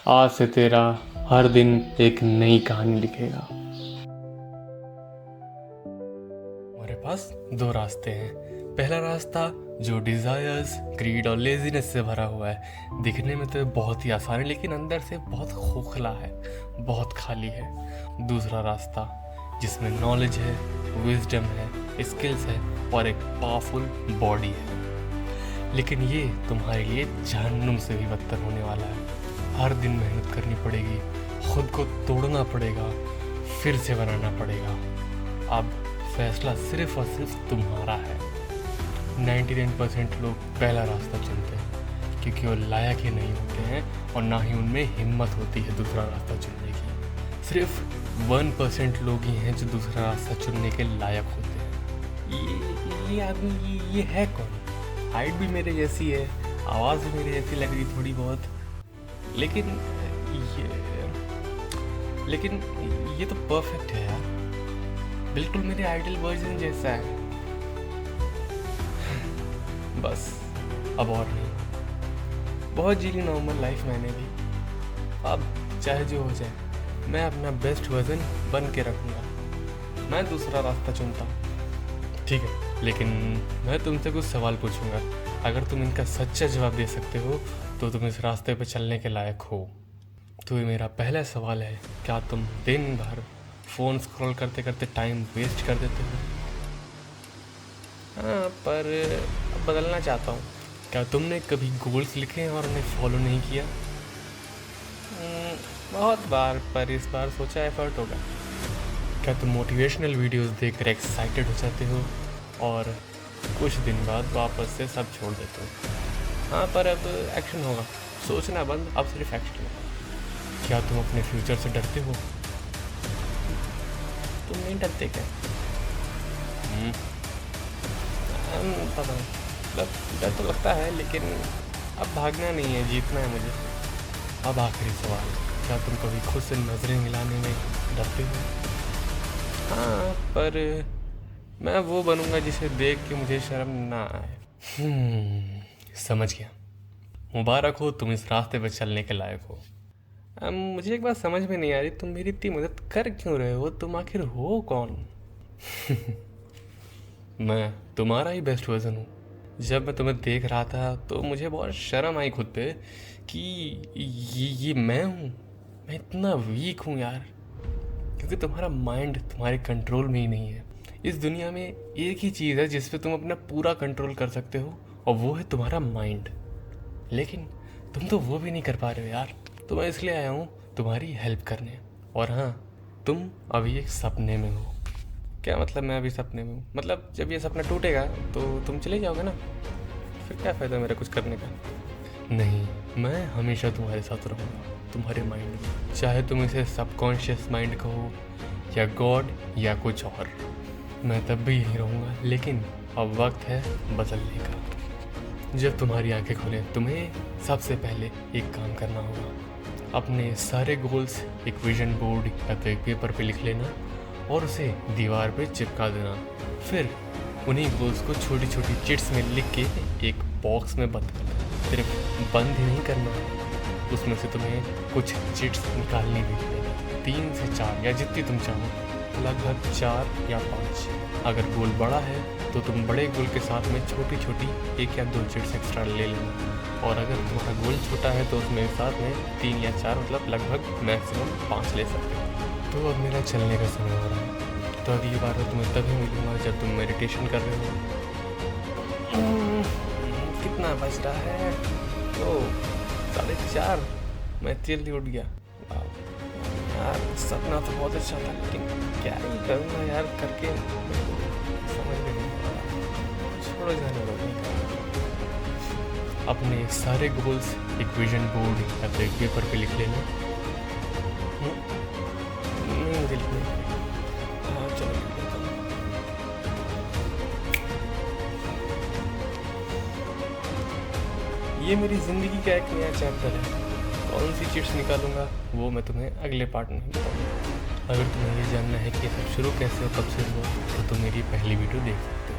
आज से तेरा हर दिन एक नई कहानी लिखेगा। हमारे पास दो रास्ते हैं। पहला रास्ता जो डिज़ायर्स, ग्रीड और लेजीनेस से भरा हुआ है। दिखने में तो बहुत ही आसान है लेकिन अंदर से बहुत खोखला है, बहुत खाली है। दूसरा रास्ता जिसमें नॉलेज है, विजडम है, स्किल्स है और एक पावरफुल बॉडी है। लेकिन ये तुम्हारे लिए जहन्नुम से भी बदतर होने वाला है। हर दिन मेहनत करनी पड़ेगी, खुद को तोड़ना पड़ेगा, फिर से बनाना पड़ेगा। अब फैसला सिर्फ और सिर्फ तुम्हारा है। 99% लोग पहला रास्ता चुनते हैं क्योंकि वो लायक ही नहीं होते हैं और ना ही उनमें हिम्मत होती है दूसरा रास्ता चुनने की। सिर्फ 1% लोग ही हैं जो दूसरा रास्ता चुनने के लायक होते हैं। ये आदमी ये है कौन? हाइट भी मेरे जैसी है, आवाज़ भी मेरे जैसी लग रही थोड़ी बहुत, लेकिन ये तो परफेक्ट है यार, बिल्कुल मेरे आइडियल वर्जन जैसा है। बस अब और नहीं। बहुत जी ली नॉर्मल लाइफ मैंने भी। अब चाहे जो हो जाए, मैं अपना बेस्ट वर्जन बन के रखूँगा। मैं दूसरा रास्ता चुनता हूँ, ठीक है? लेकिन मैं तुमसे कुछ सवाल पूछूंगा। अगर तुम इनका सच्चा जवाब दे सकते हो तो तुम इस रास्ते पर चलने के लायक हो। तो ये मेरा पहला सवाल है, क्या तुम दिन भर फ़ोन स्क्रॉल करते करते टाइम वेस्ट कर देते हो? हाँ, पर अब बदलना चाहता हूँ। क्या तुमने कभी गोल्स लिखे और उन्हें फॉलो नहीं किया? बहुत बार, पर इस बार सोचा एफर्ट होगा। क्या तुम मोटिवेशनल वीडियोस देखकर एक्साइटेड हो जाते हो और कुछ दिन बाद वापस से सब छोड़ देते हो? हाँ, पर अब एक्शन होगा। सोचना बंद, अब सिर्फ एक्शन होगा। क्या तुम अपने फ्यूचर से डरते हो? तुम नहीं डरते क्या? पता नहीं, मतलब डर तो लगता है लेकिन अब भागना नहीं है, जीतना है मुझे। अब आखिरी सवाल, क्या तुम कभी खुद से नज़रें मिलाने में डरते हो? हाँ, पर मैं वो बनूंगा जिसे देख के मुझे शर्म ना आए। समझ गया। मुबारक हो, तुम इस रास्ते पर चलने के लायक हो। मुझे एक बात समझ में नहीं आ रही, तुम मेरी इतनी मदद कर क्यों रहे हो? तुम आखिर हो कौन? मैं तुम्हारा ही बेस्ट वर्जन हूँ। जब मैं तुम्हें देख रहा था तो मुझे बहुत शर्म आई खुद पे कि ये मैं हूँ। मैं इतना वीक हूँ यार, क्योंकि तुम्हारा माइंड तुम्हारे कंट्रोल में ही नहीं है। इस दुनिया में एक ही चीज़ है जिस पे तुम अपना पूरा कंट्रोल कर सकते हो और वो है तुम्हारा माइंड। लेकिन तुम तो वो भी नहीं कर पा रहे हो यार। तो मैं इसलिए आया हूँ तुम्हारी हेल्प करने। और हाँ, तुम अभी एक सपने में हो। क्या मतलब मैं अभी सपने में हूँ? मतलब जब ये सपना टूटेगा तो तुम चले जाओगे ना, फिर क्या फ़ायदा मेरा कुछ करने का? नहीं, मैं हमेशा तुम्हारे साथ रहूँगा, तुम्हारे माइंड में। चाहे तुम इसे सबकॉन्शियस माइंड कहो या गॉड या कुछ और, मैं तब भी यहीं रहूँगा। लेकिन अब वक्त है बदलने का। जब तुम्हारी आंखें खुलें, तुम्हें सबसे पहले एक काम करना होगा। अपने सारे गोल्स एक विजन बोर्ड या तो एक पेपर पे लिख लेना और उसे दीवार पे चिपका देना। फिर उन्हीं गोल्स को छोटी छोटी चिट्स में लिख के एक बॉक्स में बंद कर देना। सिर्फ बंद ही नहीं करना, उसमें से तुम्हें कुछ चिट्स निकालनी भी पड़ेगी। 3 से 4 या जितनी तुम चाहो, लगभग 4 या 5। अगर गोल बड़ा है तो तुम बड़े गोल के साथ में छोटी छोटी 1 या 2 चिट्स एक्स्ट्रा ले लेना। और अगर तुम्हारा गोल छोटा है तो उसमें साथ में 3 या 4, मतलब लगभग मैक्सिमम 5 ले सकते हो। तो अब मेरा चलने का समय हो रहा है, तो अगली बार तुम्हें तभी मिलूँगा जब तुम मेडिटेशन कर रहे हो। कितना बज रहा है? तो 4:30। मैं जल्दी उठ गया। यार सपना तो बहुत अच्छा था लेकिन क्या ही करूँगा यार करके, समझ में नहीं आ रहा। छोड़ो, जाने दो। अपने सारे गोल्स एक विजन बोर्ड या तो एक पेपर पे लिख लेना। मुझे लिखने, हाँ चलो लिख देता हूँ। ये मेरी ज़िंदगी का एक नया चैप्टर है। कौन सी चिट्स निकालूंगा वो मैं तुम्हें अगले पार्ट में बताऊँगा। अगर तुम्हें ये जानना है कि ये सब शुरू कैसे और कब से हुआ तो तुम मेरी पहली वीडियो देख सकते हो।